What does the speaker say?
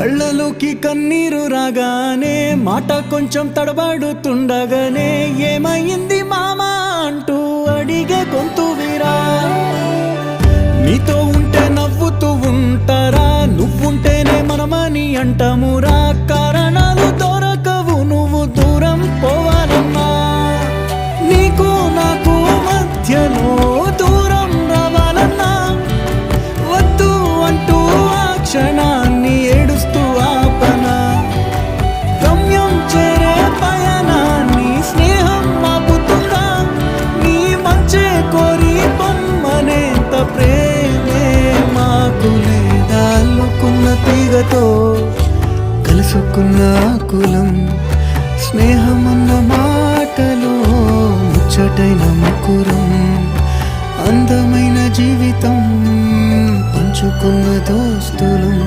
కళ్ళలోకి కన్నీరు రాగానే మాట కొంచెం తడబడుతుండగానే ఏమైంది మామా అంటూ అడిగే గొంతు వీరా. నీతో ఉంటే నవ్వుతూ ఉంటారా, నువ్వుంటేనే మనమని అంటామురా. కారణాలు దొరకవు నువ్వు దూరం పోవాలన్నా, నీకు నాకు మధ్యలో దూరం రావాలన్నా. వద్దు అంటూ ఆ క్షణాన్ని ఏడుస్తూ ఆపనా. గమ్యం చేరే పయనాన్ని స్నేహం ఆపుతుందా. నీ మంచే కోరి పొమ్మనేంత ప్రేమే మాకు లేదా. అల్లుకున్న తీగతో కలుసుకున్న కులం, స్నేహమన్న మాటలో ముచ్చటైన ముకురం. అందమైన జీవితం పంచుకున్న దోస్తులం.